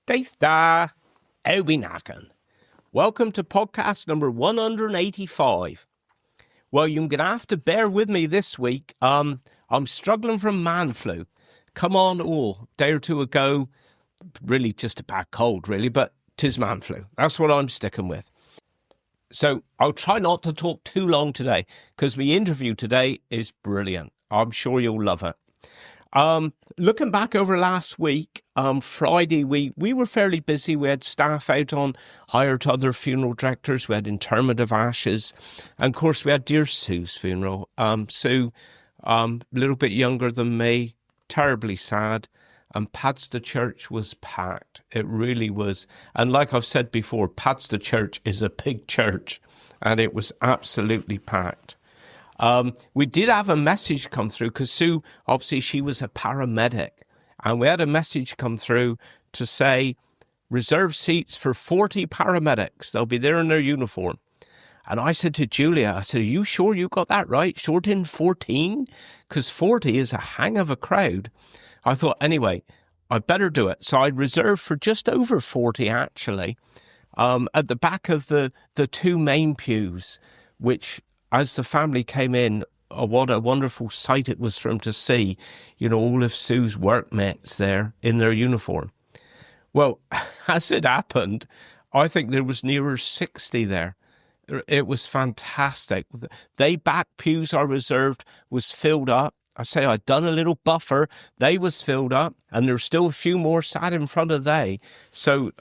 Daith da, Obi Nakan. Welcome to podcast number 185. Well, you're going to have to bear with me this week. I'm struggling from man flu. Come on, a day or two ago, really just a bad cold, really, but 'tis man flu. That's what I'm sticking with. So I'll try not to talk too long today because my interview today is brilliant. I'm sure you'll love it. Looking back over last week, Friday, we were fairly busy. We had staff out on hire to other funeral directors. We had interment of ashes. And of course, we had dear Sue's funeral. Sue, a little bit younger than me, terribly sad. And Padstow Church was packed. It really was. And like I've said before, Padstow Church is a big church. And it was absolutely packed. We did have a message come through because Sue, obviously she was a paramedic, and we had a message come through to say reserve seats for 40 paramedics. They'll be there in their uniform. And I said to Julia, I said, are you sure you got that right? Short in 14? Because 40 is a hang of a crowd. I thought, anyway, I better do it. So I reserved for just over 40 actually, at the back of the two main pews, which as the family came in, what a wonderful sight it was for them to see, all of Sue's workmates there in their uniform. Well, as it happened, I think there was nearer 60 there. It was fantastic. They back pews I reserved was filled up. I say I'd done a little buffer. They was filled up, and there's still a few more sat in front of they. So,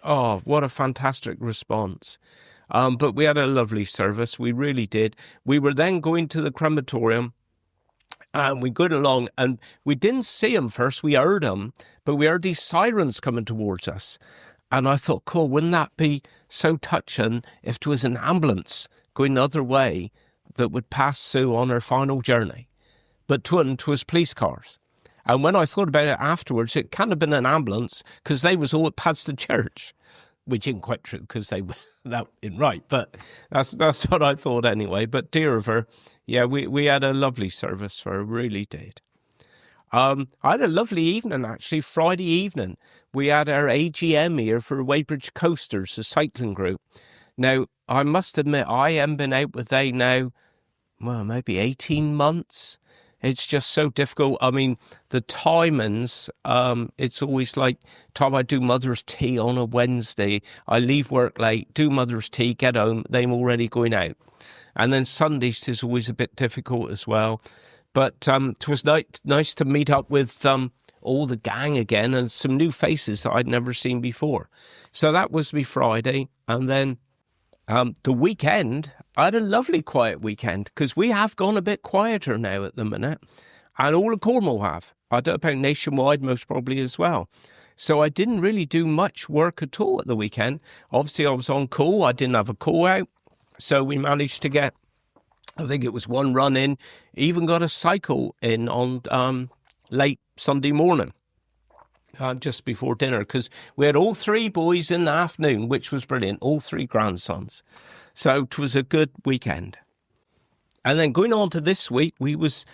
what a fantastic response. But we had a lovely service. We really did. We were then going to the crematorium, and we got along, and we didn't see them first. We heard them, but we heard these sirens coming towards us. And I thought, cool, wouldn't that be so touching if it was an ambulance going the other way that would pass Sue on her final journey? But 'twas police cars. And when I thought about it afterwards, it can't have been an ambulance because they was all at Padstow Church. Which isn't quite true because they that isn't right, but that's what I thought anyway. But dear of her, yeah, we had a lovely service for her, really did. I had a lovely evening actually. Friday evening, we had our AGM here for Weybridge Coasters, a cycling group. Now I must admit, I haven't been out with they now, well, maybe 18 months. It's just so difficult. I mean, the timings, it's always like time I do mother's tea on a Wednesday. I leave work late, do mother's tea, get home, they're already going out. And then Sundays is always a bit difficult as well. But it was nice to meet up with all the gang again and some new faces that I'd never seen before. So that was me Friday. And then the weekend, I had a lovely quiet weekend because we have gone a bit quieter now at the minute, and all of Cornwall have. I don't know about nationwide, most probably as well. So I didn't really do much work at all at the weekend. Obviously, I was on call. I didn't have a call out. So we managed to get, I think it was one run in, even got a cycle in on late Sunday morning. Just before dinner, because we had all three boys in the afternoon, which was brilliant, all three grandsons. So it was a good weekend. And then going on to this week, we was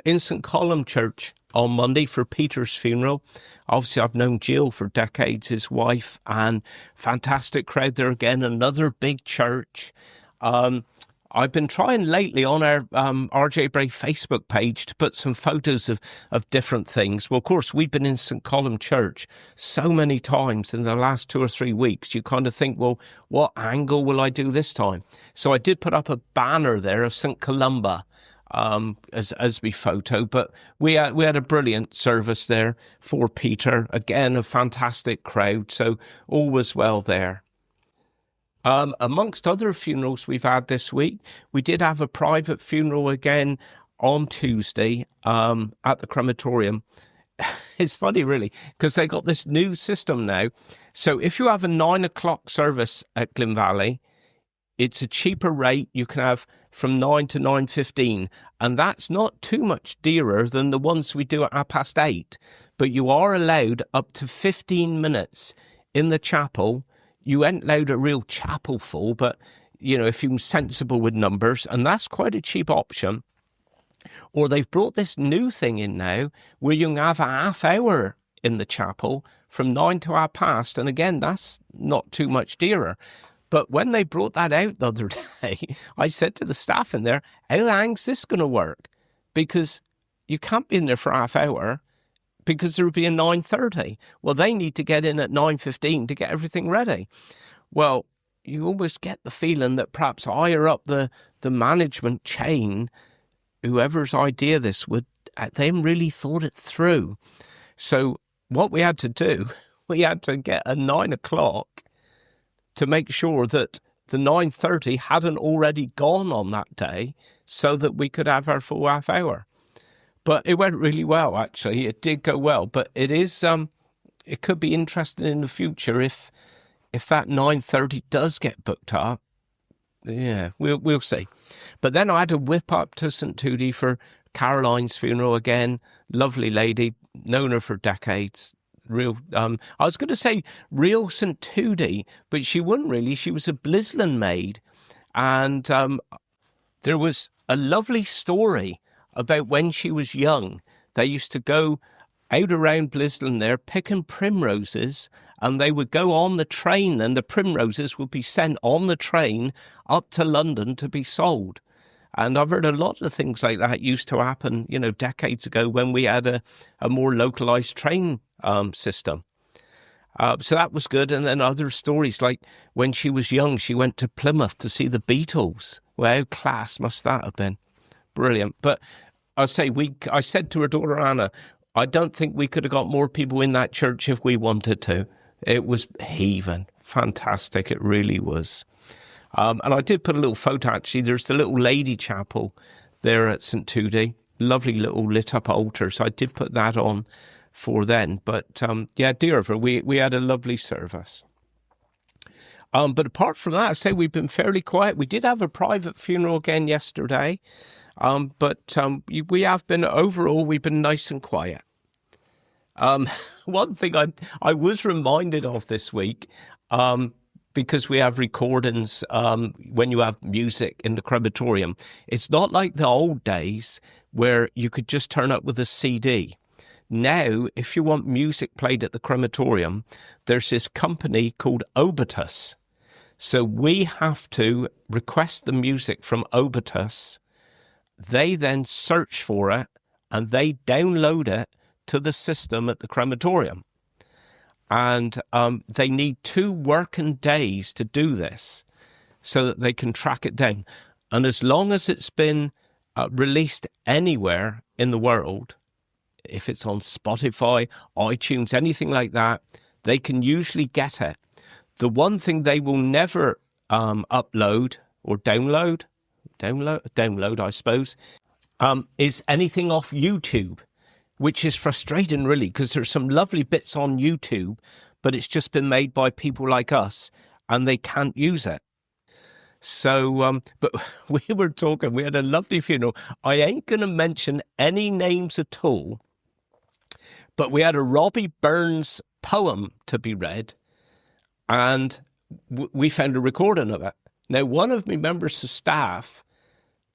in St. Column Church on Monday for Peter's funeral. Obviously, I've known Jill for decades, his wife, and fantastic crowd there again, another big church. I've been trying lately on our RJ Bray Facebook page to put some photos of different things. Well, of course, we've been in St. Column Church so many times in the last 2 or 3 weeks. You kind of think, well, what angle will I do this time? So I did put up a banner there of St. Columba as my photo. But we had a brilliant service there for Peter. Again, a fantastic crowd. So all was well there. Amongst other funerals we've had this week, we did have a private funeral again on Tuesday at the crematorium. It's funny, really, because they got this new system now. So if you have a 9 o'clock service at Glyn Valley, it's a cheaper rate. You can have from 9 to 9:15, and that's not too much dearer than the ones we do at 8:30. But you are allowed up to 15 minutes in the chapel. You ain't allowed a real chapel full, but, if you're sensible with numbers, and that's quite a cheap option. Or they've brought this new thing in now where you can have a half hour in the chapel from 9 to 1:30, and again, that's not too much dearer. But when they brought that out the other day, I said to the staff in there, how long's this going to work? Because you can't be in there for half hour because there will be a 9:30. Well, they need to get in at 9:15 to get everything ready. Well, you almost get the feeling that perhaps higher up the management chain, whoever's idea this would, them really thought it through. So what we had to do, we had to get a 9 o'clock to make sure that the 9:30 hadn't already gone on that day so that we could have our full half hour. But it went really well, actually. It did go well. But it is, it could be interesting in the future if that 9:30 does get booked up. Yeah, we'll see. But then I had to whip up to St. Tudy for Caroline's funeral again. Lovely lady, known her for decades. Real, I was going to say real St. Tudy, but she wasn't really. She was a Blisland maid. And there was a lovely story about when she was young. They used to go out around Blisland there picking primroses, and they would go on the train, and the primroses would be sent on the train up to London to be sold. And I've heard a lot of things like that used to happen, decades ago when we had a more localised train system. So that was good. And then other stories, like when she was young, she went to Plymouth to see the Beatles. Well, how class must that have been? Brilliant. But I said to her daughter Anna, I don't think we could have got more people in that church if we wanted to. It was heaving. Fantastic. It really was. And I did put a little photo, actually. There's the little lady chapel there at St. Tudy. Lovely little lit up altar. So I did put that on for then. But dear of her, we had a lovely service. But apart from that, I say we've been fairly quiet. We did have a private funeral again yesterday. But we have been, overall, we've been nice and quiet. One thing I was reminded of this week, because we have recordings when you have music in the crematorium, it's not like the old days where you could just turn up with a CD. Now, if you want music played at the crematorium, there's this company called Obitus. So we have to request the music from Obitus. They then search for it and they download it to the system at the crematorium. And they need 2 working days to do this so that they can track it down. And as long as it's been released anywhere in the world, if it's on Spotify, iTunes, anything like that, they can usually get it. The one thing they will never upload or download, I suppose, is anything off YouTube, which is frustrating, really, because there's some lovely bits on YouTube, but it's just been made by people like us, and they can't use it. So, but we were talking, we had a lovely funeral. I ain't going to mention any names at all, but we had a Robbie Burns poem to be read, and we found a recording of it. Now, one of my members of staff,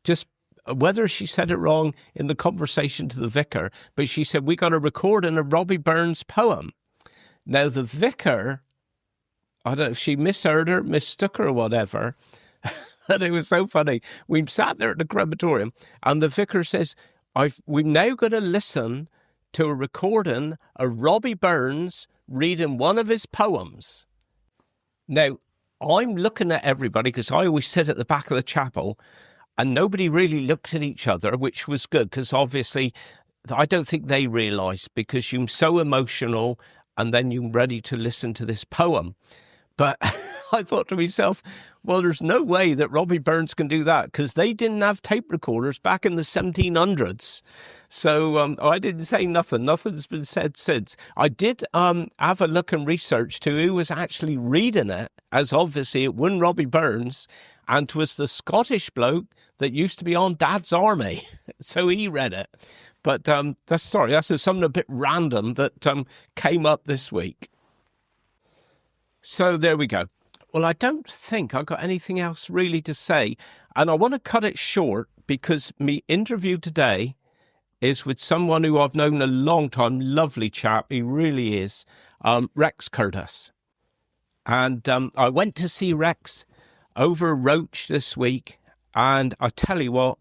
just whether she said it wrong in the conversation to the vicar, but she said, we got a recording of Robbie Burns' poem. Now, the vicar, I don't know if she misheard her, mistook her or whatever, and it was so funny. We sat there at the crematorium, and the vicar says, we've now got to listen to a recording of Robbie Burns reading one of his poems. Now, I'm looking at everybody because I always sit at the back of the chapel, and nobody really looked at each other, which was good because obviously I don't think they realised, because you're so emotional and then you're ready to listen to this poem. But I thought to myself, well, there's no way that Robbie Burns can do that because they didn't have tape recorders back in the 1700s. So I didn't say nothing. Nothing's been said since. I did have a look and research to who was actually reading it, as obviously it wasn't Robbie Burns, and 'twas the Scottish bloke that used to be on Dad's Army. So he read it. But that's something a bit random that came up this week. So there we go. Well, I don't think I've got anything else really to say. And I want to cut it short because my interview today is with someone who I've known a long time, lovely chap, he really is, Rex Curtis. And I went to see Rex over Roach this week, and I tell you what,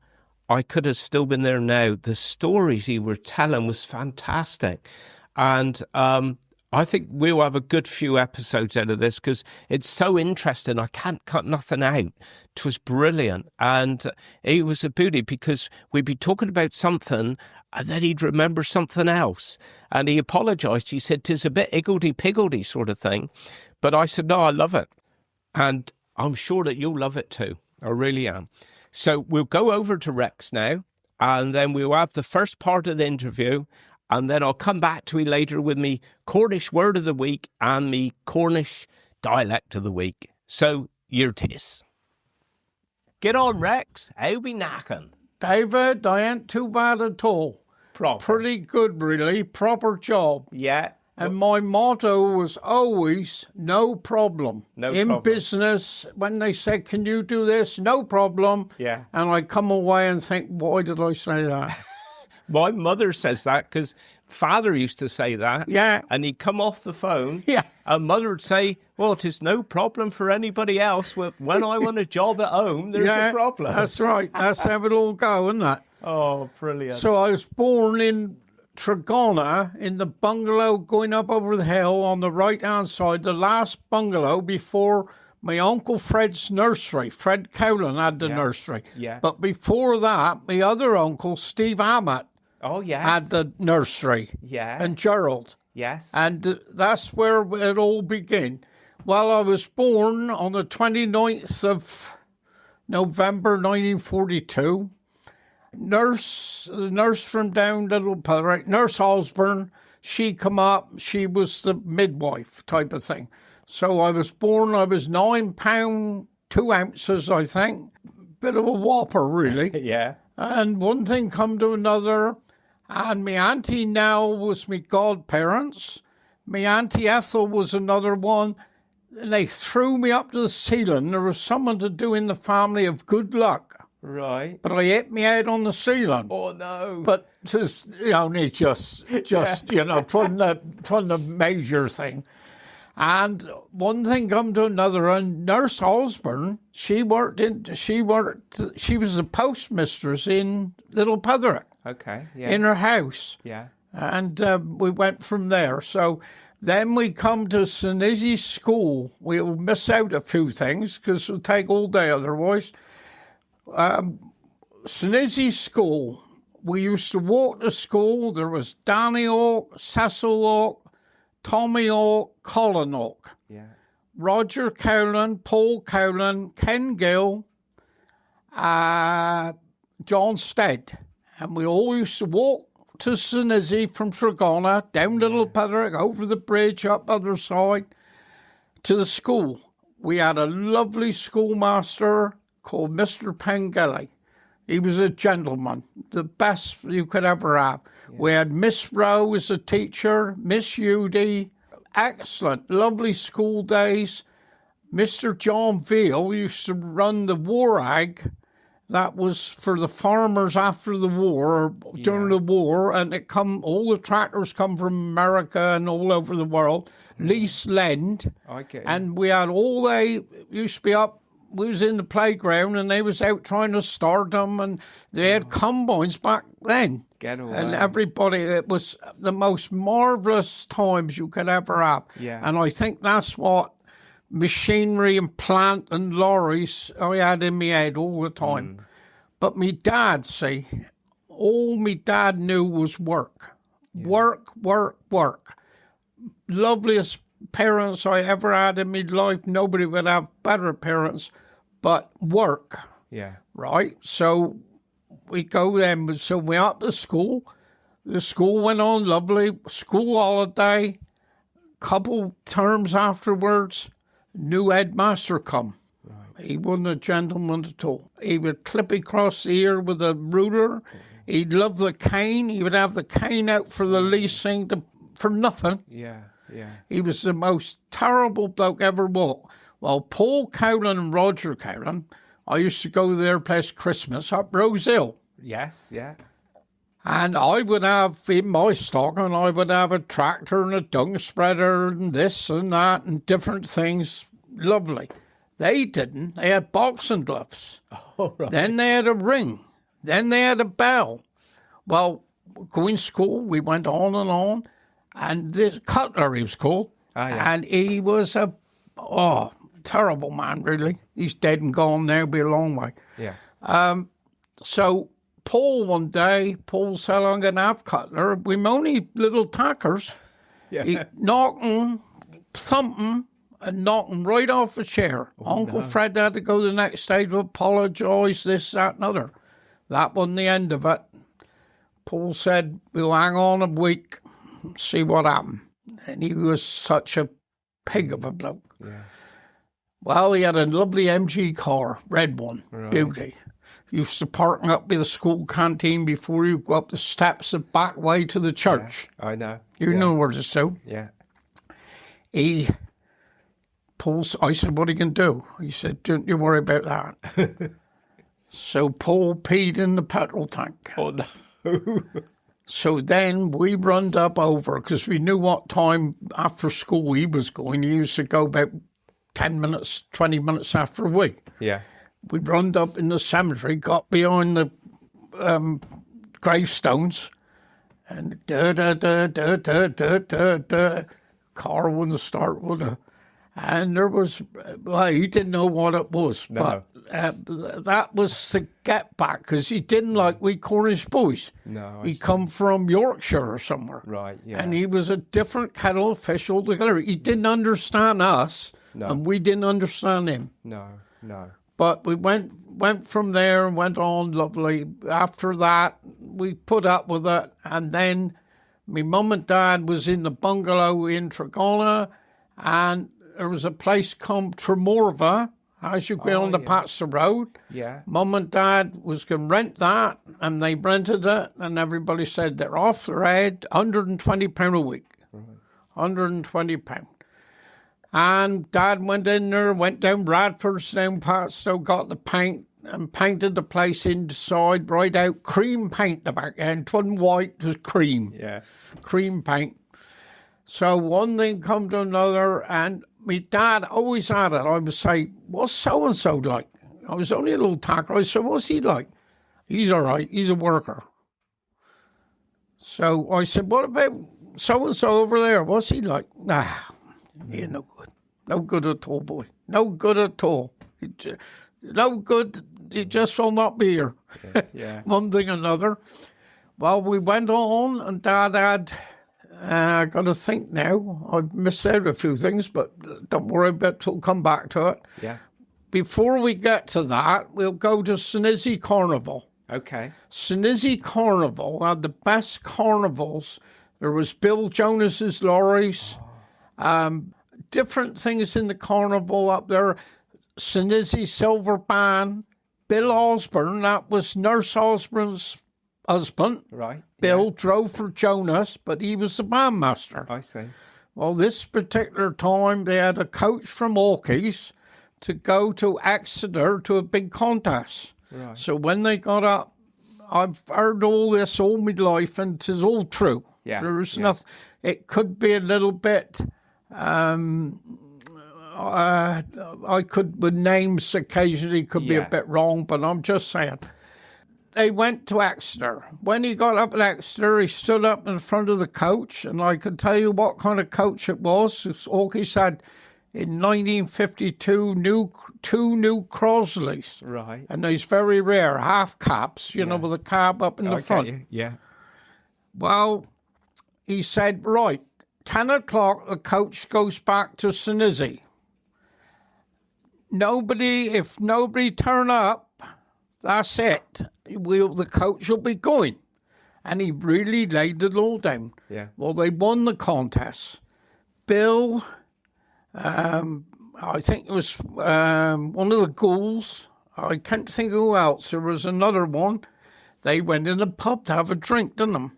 I could have still been there now. The stories he was telling was fantastic. And I think we'll have a good few episodes out of this because it's so interesting. I can't cut nothing out. It was brilliant. And it was a beauty because we'd be talking about something and then he'd remember something else. And he apologised. He said, "'Tis a bit higgledy-piggledy sort of thing." But I said, "No, I love it. And I'm sure that you'll love it too. I really am." So we'll go over to Rex now, and then we'll have the first part of the interview, and then I'll come back to you later with me Cornish word of the week and me Cornish dialect of the week. So here it is. Get on, Rex. How be knacking? David, I ain't too bad at all. Proper. Pretty good, really. Proper job. Yeah. And my motto was always, no problem. No In problem. business, when they said, "Can you do this?" No problem. Yeah. And I come away and think, why did I say that? My mother says that because father used to say that. Yeah. And he'd come off the phone. Yeah. And mother would say, "Well, it is no problem for anybody else. When I want a job at home, there's Yeah, a problem." that's right. That's how it all go, isn't it? Oh, brilliant. So I was born in Treadwell in the bungalow going up over the hill on the right-hand side, the last bungalow before my Uncle Fred's nursery. Fred Cowlin had the nursery. Yeah. But before that, my other uncle, Steve Ammett, Oh, yes. had the nursery. Yeah. And Gerald. Yes. And that's where it all began. Well, I was born on the 29th of November 1942. The nurse from down Little Putterick, Nurse Osborne, she come up, she was the midwife type of thing. So I was born, I was 9 pound 2 ounces, I think. Bit of a whopper, really. Yeah. And one thing come to another, and my auntie now was my godparents. My auntie Ethel was another one. And they threw me up to the ceiling. There was someone to do in the family of good luck. Right. But I hit my head on the ceiling. Oh, no. But just, only just it wasn't a major thing. And one thing come to another, and Nurse Osborne, she was a postmistress in Little Putterick. Okay. Yeah. In her house. Yeah. And we went from there. So then we come to St. Izzie's School. We'll miss out a few things because it'll take all day otherwise. St. Izzie's School, we used to walk to school. There was Danny Hawke, Cecil Hawke, Tommy Hawke, Colin Hawke, Roger Cowlin, Paul Cowlin, Ken Gill, John Stead. And we all used to walk to St. Izzie from Treadwell, down Little Putterick, over the bridge, up other side, to the school. We had a lovely schoolmaster called Mr. Pengelly. He was a gentleman, the best you could ever have. Yeah. We had Miss Rowe as a teacher, Miss Udy, excellent, lovely school days. Mr. John Veal used to run the war ag. That was for the farmers after the war, during the war, and all the tractors come from America and all over the world, lease lend. Okay. And we had used to be up. We was in the playground and they was out trying to start them, and they had combines back then. Get away. And everybody, it was the most marvellous times you could ever have. Yeah. And I think that's what machinery and plant and lorries I had in my head all the time. But me dad, all me dad knew was work. Yeah. Work, work, work. Loveliest parents I ever had in my life. Nobody would have better parents, but work. Yeah. Right? So we go then. So we up to school. The school went on lovely. School holiday. Couple terms afterwards, new headmaster come. Right. He wasn't a gentleman at all. He would clip across the ear with a ruler. He'd love the cane. He would have the cane out for the leasing for nothing. Yeah. Yeah. He was the most terrible bloke ever walked. Well, Paul Cowlin and Roger Cowlin, I used to go to their place Christmas up Rose Hill. Yes, yeah. And I would have, in my stock, and I would have a tractor and a dung spreader and this and that and different things. Lovely. They didn't. They had boxing gloves. Oh, right. Then they had a ring. Then they had a bell. Well, going to school, we went on, and this Cutler, he was called. Ah, yeah. And he was a terrible man, really. He's dead and gone now, be a long way. Yeah. So Paul one day, Paul said, I'm going to have Cutler. We're only little tackers. Yeah. He knocking, thumping, and knocking right off a chair. Uncle Fred had to go the next day to apologise, this, that, and other. That wasn't the end of it. Paul said, we'll hang on a week, see what happened. And he was such a pig of a bloke. Yeah. Well, he had a lovely MG car, red one, Right. beauty. Used to park up by the school canteen before you go up the steps the back way to the church. I know. You know where to do. Yeah. I said, what are you going to do? He said, don't you worry about that. So Paul peed in the petrol tank. Oh, no. So then we runned up over, because we knew what time after school he was going. He used to go about 10 minutes, 20 minutes after we. Yeah. We runned up in the cemetery, got behind the gravestones, and car wouldn't start, would it? And there was, well, he didn't know what it was, No. but that was to get back, because he didn't like we Cornish boys. No, He come from Yorkshire or somewhere. Right, yeah. And he was a different kettle of fish altogether. He didn't understand us, and we didn't understand him. No. But we went from there and went on lovely. After that, we put up with it. And then my mum and dad was in the bungalow in Treadwell, and there was a place called Tremorva, as you go on the Patster Road. Yeah. Mum and dad was going to rent that, and they rented it, and everybody said they're off their head, £120 a week. Right. £120. And Dad went in there, went down Bradford's, down Patstow, got the paint and painted the place inside, right out. Cream paint the back end. It wasn't white, it was cream. Yeah. Cream paint. So one thing come to another, and my dad always had it. I would say, what's so-and-so like? I was only a little tacker. I said, what's he like? He's all right. He's a worker. So I said, what about so-and-so over there? What's he like? Nah. You're no good. No good at all, boy. No good at all. No good. You just will not be here. Yeah. One thing or another. Well, we went on, and Dad had, I got to think now, I've missed out a few things, but don't worry about it, we'll come back to it. Yeah. Before we get to that, we'll go to Sinizzy Carnival. Okay. Sinizzy Carnival had the best carnivals. There was Bill Jonas's lorries. Different things in the carnival up there. Sinizzy Silver Band, Bill Osborne, that was Nurse Osborne's husband. Right. Bill drove for Jonas, but he was the bandmaster. I see. Well, this particular time, they had a coach from Hawke's to go to Exeter to a big contest. Right. So when they got up, I've heard all this all my life, and 'tis all true. Yeah. There's nothing. It could be a little bit. I could, with names occasionally could be a bit wrong, but I'm just saying. They went to Exeter. When he got up at Exeter, he stood up in front of the coach, and I could tell you what kind of coach it was. Hawke said in 1952, two new Crosleys. Right. And these very rare half caps, with a cab up in the front. Yeah. Well, he said, right, 10 o'clock, the coach goes back to Sinizzy. If nobody turn up, that's it. The coach will be going. And he really laid it all down. Yeah. Well, they won the contest. Bill, I think it was one of the ghouls. I can't think of who else. There was another one. They went in the pub to have a drink, didn't they?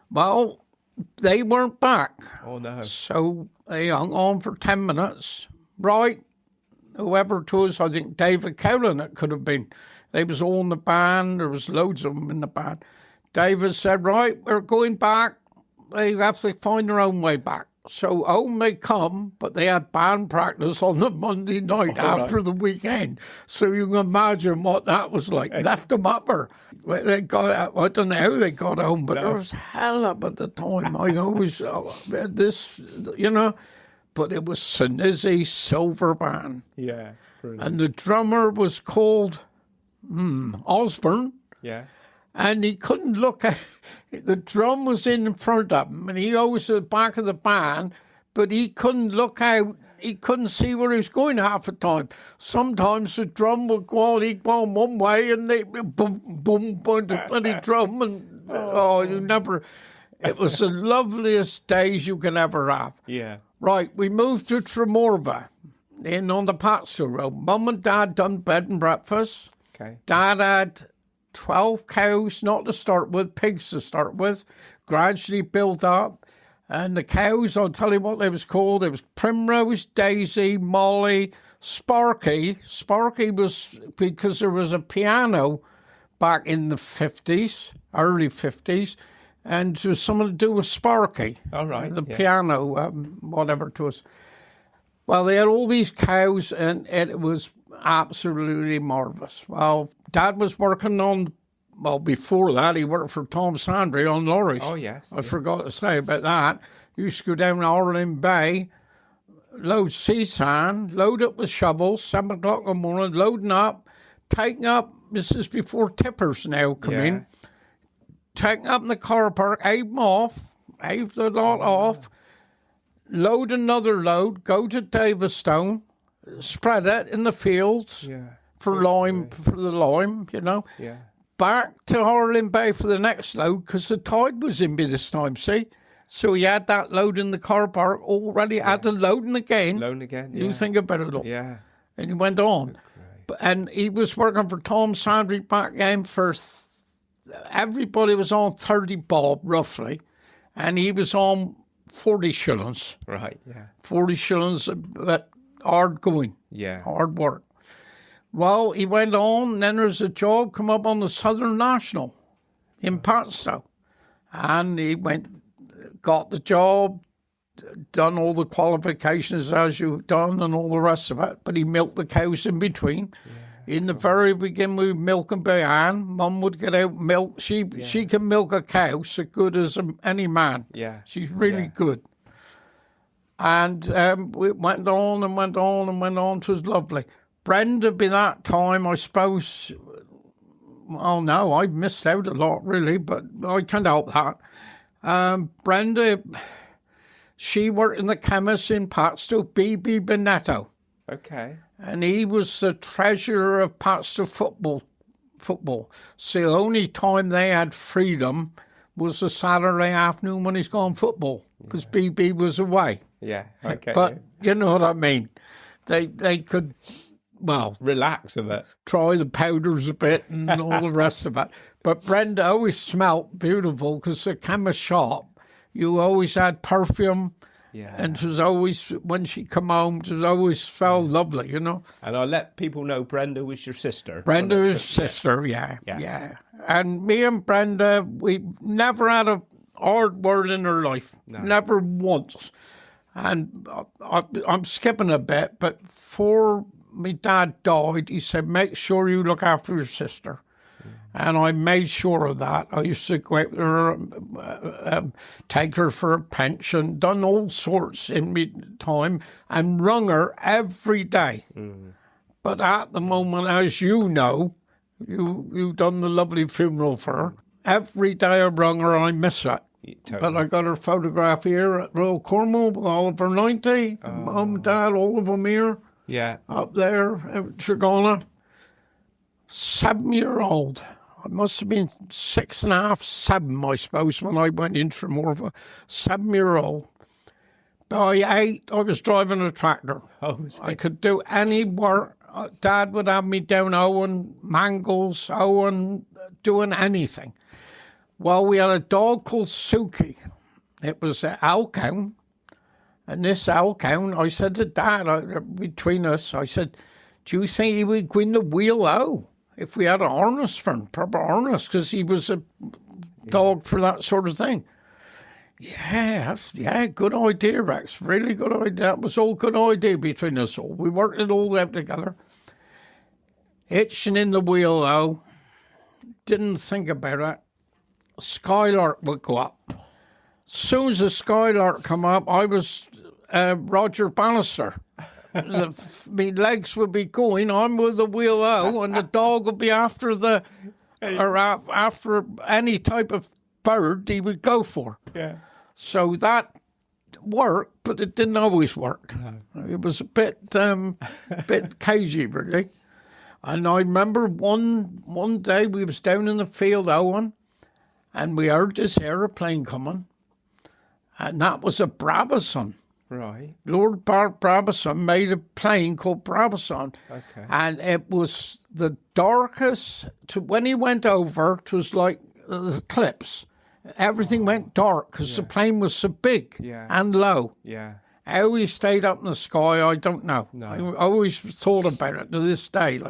Well, they weren't back. Oh, no. So they hung on for 10 minutes. Right, whoever it was, I think David Cowlin it could have been. They was all in the band. There was loads of them in the band. David said, right, we're going back. They have to find their own way back. So home they come, but they had band practice on the Monday night after the weekend. So you can imagine what that was like. Left them upper. They got, I don't know how they got home, but there was hell up at the time. I always, this, you know, but it was Sinizzi Silver Band. Yeah. Brilliant. And the drummer was called Osborne. Yeah. And he couldn't look at the drum was in front of him, and he always at the back of the band, but he couldn't look out. He couldn't see where he was going half the time. Sometimes the drum would go on, he'd go on one way, and they boom, boom, boom, the bloody drum, and you never. It was the loveliest days you could ever have. Yeah. Right, we moved to Tremorva, in on the Patso Road. Mum and Dad done bed and breakfast. Okay. Dad had 12 cows, not to start with, pigs to start with, gradually built up. And the cows, I'll tell you what they was called. It was Primrose, Daisy, Molly, Sparky. Sparky was because there was a piano back in the 50s, early 50s, and there was something to do with Sparky. All right. The piano, whatever it was. Well, they had all these cows, and it was absolutely marvellous. Well, Dad was working on, well, before that, he worked for Tom Sandry on lorries. Oh, yes. I forgot to say about that. He used to go down to Orland Bay, load sea sand, load up with shovels, 7 o'clock in the morning, loading up, taking up, this is before tippers now come in, taking up in the car park, ave them off, ave the lot off, load another load, go to Davistone, spread it in the fields for the lime, you know. Yeah. Back to Orland Bay for the next load because the tide was in by this time, see? So he had that load in the car park already, had to loading again. Loan again, You think about it all. Yeah. And he went on. And he was working for Tom Sandry back then for, everybody was on 30 bob, roughly. And he was on 40 shillings. Right, yeah. 40 shillings, but hard going. Yeah. Hard work. Well, he went on, and then there's a job come up on the Southern National in Patstow. And he got the job, done all the qualifications as you've done and all the rest of it, but he milked the cows in between. Yeah, in the very beginning, we were milking by hand. Mum would get out milk. She can milk a cow so good as any man. Yeah. She's really good. And we went on and went on and went on. It was lovely. Brenda, by that time, I suppose, well, no, I missed out a lot, really, but I can't help that. Brenda, she worked in the chemist in Patstow, B.B. Bonetto. Okay. And he was the treasurer of Patstow football. So the only time they had freedom was a Saturday afternoon when he's gone football, because B.B. was away. Yeah, okay. But you know what I mean. They could, well, relax a bit, try the powders a bit and all the rest of it. But Brenda always smelt beautiful because the chemist shop, you always had perfume. Yeah. And it was always, when she come home, it was always felt lovely, you know. And I'll let people know Brenda was your sister. Brenda was sister, yeah. And me and Brenda, we never had a hard word in her life. No. Never once. And I'm skipping a bit, but before my dad died, he said, make sure you look after your sister. And I made sure of that. I used to go out there, take her for a pension, done all sorts in my time, and rung her every day. But at the moment, as you know, you done the lovely funeral for her. Every day I rung her, I miss it. Totally. But I got her photograph here at Royal Cornwall with all of her 90. Mum, Dad, all of them here. Yeah. Up there at Tregonah. 7-year-old. I must have been 6.5, 7, I suppose, when I went into more of a 7-year-old. By 8, I was driving a tractor. I could do any work. Dad would have me down Owen, Mangles, Owen, doing anything. Well, we had a dog called Suki. It was an Alcown. And this Alcown, I said to Dad, between us, I said, do you think he would go in the wheel out if we had a harness for him, proper harness? Because he was a dog for that sort of thing. Yeah, good idea, Rex. Really good idea. That was all good idea between us all. We worked it all out together. Hitching in the wheel, though, didn't think about it. Skylark would go up. As soon as the Skylark come up, I was Roger Bannister. My legs would be going. I'm with the wheel out, and the dog would be after after any type of bird he would go for. Yeah. So that worked, but it didn't always work. No. It was a bit cagey, really. And I remember one day we was down in the field, Owen, and we heard this aeroplane coming, and that was a Brabazon. Right. Lord Brabazon made a plane called Brabazon. Okay. And it was the darkest, when he went over, it was like the eclipse. Everything went dark because the plane was so big and low. Yeah. How he stayed up in the sky, I don't know. No. I always thought about it to this day,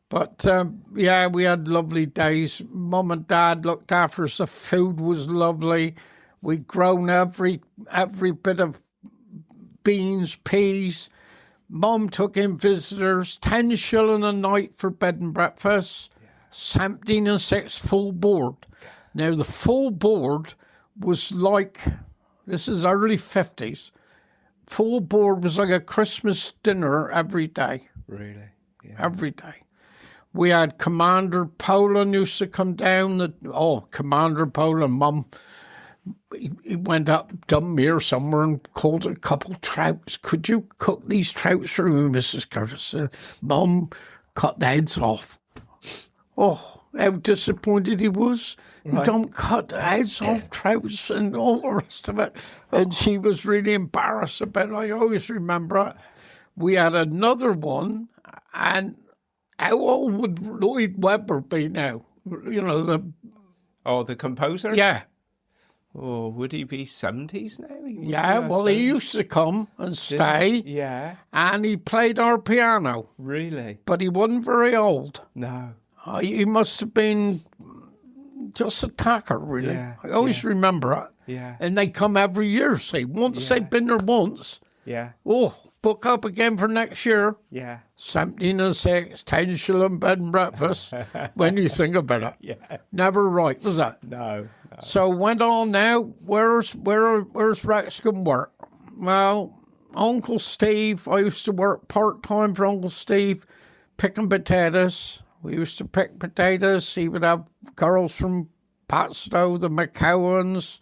But, we had lovely days. Mum and Dad looked after us. The food was lovely. We'd grown every bit of beans, peas. Mum took in visitors, 10 shilling a night for bed and breakfast, 17 and 6 full board. Now, the full board was like, this is early 50s, full board was like a Christmas dinner every day. Really? Yeah. Every day. We had Commander Poland used to come down. Commander Poland, Mum, he went up Dunmere somewhere and called a couple trouts. Could you cook these trouts for me, Mrs. Curtis? Mum cut the heads off. Oh, how disappointed he was. Right. You don't cut the heads off trouts and all the rest of it. And she was really embarrassed about it. I always remember it. We had another one, and how old would Lloyd Webber be now? The composer? Yeah. Oh, would he be 70s now? He used to come and stay. Yeah. And he played our piano. Really? But he wasn't very old. No. He must have been just a tacker, really. Yeah. I always remember it. Yeah. And they come every year, say. Once they've been there once. Yeah. Oh, book up again for next year. Yeah. 17 and 6, 10 shilling bed and breakfast, when you think about it. Yeah. Never right, was that? No. So went on now, where's Rex going to work? Well, Uncle Steve, I used to work part-time for Uncle Steve, picking potatoes. We used to pick potatoes. He would have girls from Patstow, the McCowans,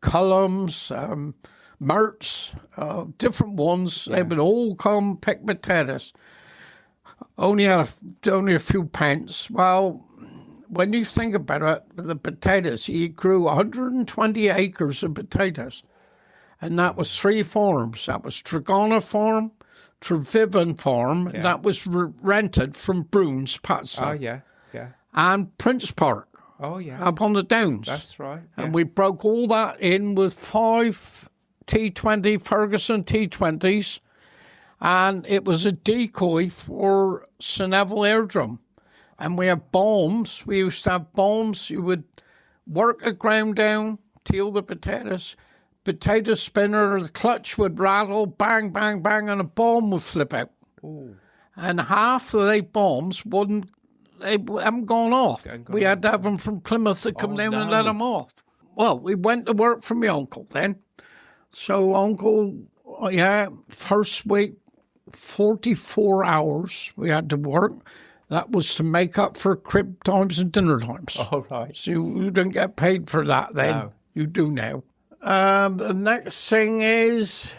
Cullums, Mertz, different ones. Yeah. They would all come pick potatoes. Only a few pence. Well, when you think about it, the potatoes, he grew 120 acres of potatoes. And that was 3 farms. That was Tregonagh Farm, Trevivin Farm. Yeah. That was rented from Bruins, Patstow. Oh, yeah. And Prince Park. Oh, yeah. Up on the Downs. That's right. Yeah. And we broke all that in with 5 T20 Ferguson T20s. And it was a decoy for St Neville Airdrum. And we had bombs. We used to have bombs. You would work the ground down, till the potatoes, potato spinner, the clutch would rattle, bang, bang, bang, and a bomb would flip out. Ooh. And half of the bombs haven't gone off. We had to have them from Plymouth to come down and let them off. Well, we went to work for my uncle then. So uncle, first week, 44 hours we had to work. That was to make up for crib times and dinner times. Oh, right. So you didn't get paid for that then. No. You do now. The next thing is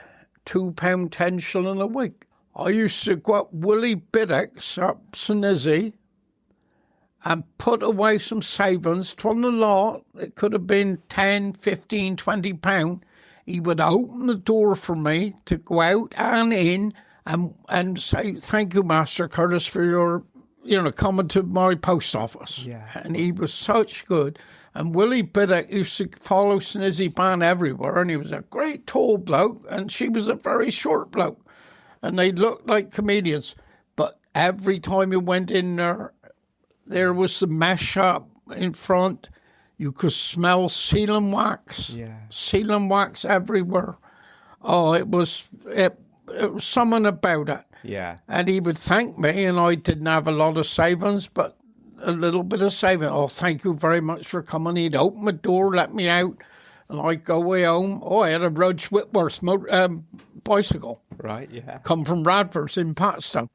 £2 10 shilling a week. I used to go up Willie Biddick's up St Izzy and put away some savings. 'Twasn't a lot. It could have been 10, 15, £20. He would open the door for me to go out and in and say, thank you, Master Curtis, for your, coming to my post office. Yeah. And he was such good. And Willie Biddick used to follow Snizzy Pan everywhere, and he was a great tall bloke, and she was a very short bloke. And they looked like comedians. But every time you went in there was the mess shop in front. You could smell sealing wax. Yeah. Sealing wax everywhere. Oh, it was something about it. Yeah. And he would thank me, and I didn't have a lot of savings, but a little bit of saving. Oh, thank you very much for coming. He'd open the door, let me out, and I'd go way home. Oh, I had a Rudge Whitworth bicycle. Right, yeah. Come from Radford's in Patstown.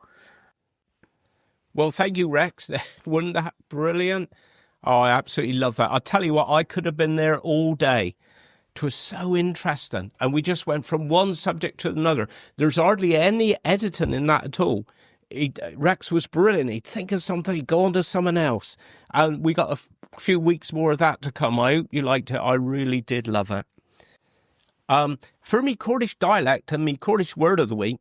Well, thank you, Rex. Wasn't that brilliant? Oh, I absolutely love that. I'll tell you what, I could have been there all day. It was so interesting. And we just went from one subject to another. There's hardly any editing in that at all. Rex was brilliant. He'd think of something, he'd go on to someone else. And we got a few weeks more of that to come. I hope you liked it. I really did love it. For me Cornish dialect and me Cornish word of the week,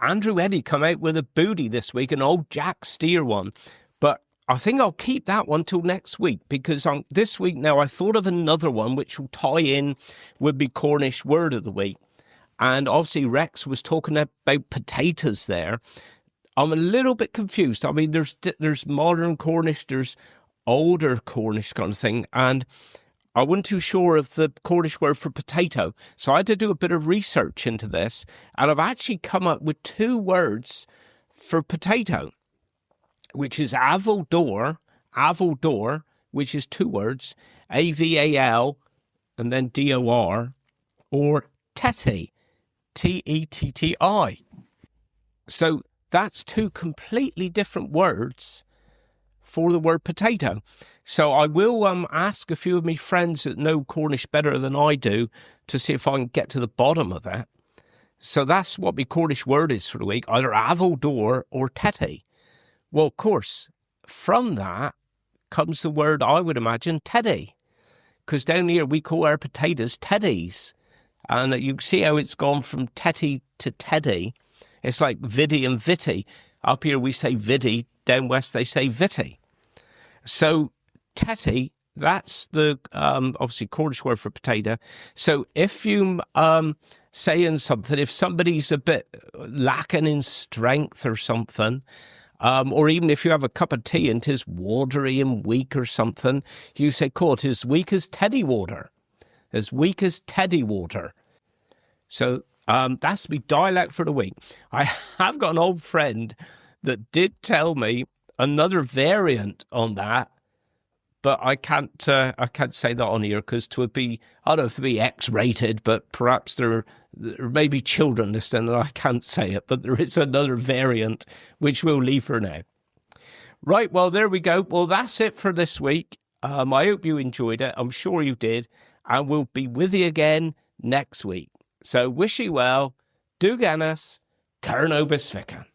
Andrew Eddy come out with a booty this week, an old Jack Steer one. But I think I'll keep that one till next week, because this week now I thought of another one which will tie in with me Cornish word of the week. And obviously Rex was talking about potatoes there. I'm a little bit confused. I mean, there's modern Cornish, there's older Cornish kind of thing, and I wasn't too sure of the Cornish word for potato. So I had to do a bit of research into this, and I've actually come up with two words for potato, which is avaldor, which is two words, A-V-A-L, and then D-O-R, or tetty, T-E-T-T-I. So that's two completely different words for the word potato. So I will ask a few of my friends that know Cornish better than I do to see if I can get to the bottom of it. So that's what my Cornish word is for the week, either avaldor or tetty. Well, of course, from that comes the word, I would imagine, teddy. Because down here we call our potatoes teddies. And you can see how it's gone from tetty to teddy. It's like viddy and vitty. Up here we say viddy, down west they say vitty. So tetty, that's the obviously Cornish word for potato. So if you saying something, if somebody's a bit lacking in strength or something, or even if you have a cup of tea and 'tis watery and weak or something, you say, "Cool, 'tis weak as teddy water." As weak as teddy water. So that's my dialect for the week. I have got an old friend that did tell me another variant on that, but I can't say that on here because it would be, I don't know if it'd be X-rated, but perhaps there may be children listening and I can't say it, but there is another variant which we'll leave for now. Right, well, there we go. Well, that's it for this week. I hope you enjoyed it. I'm sure you did. And we'll be with you again next week. So wish you well. Do Ganas, Carnobus Vican.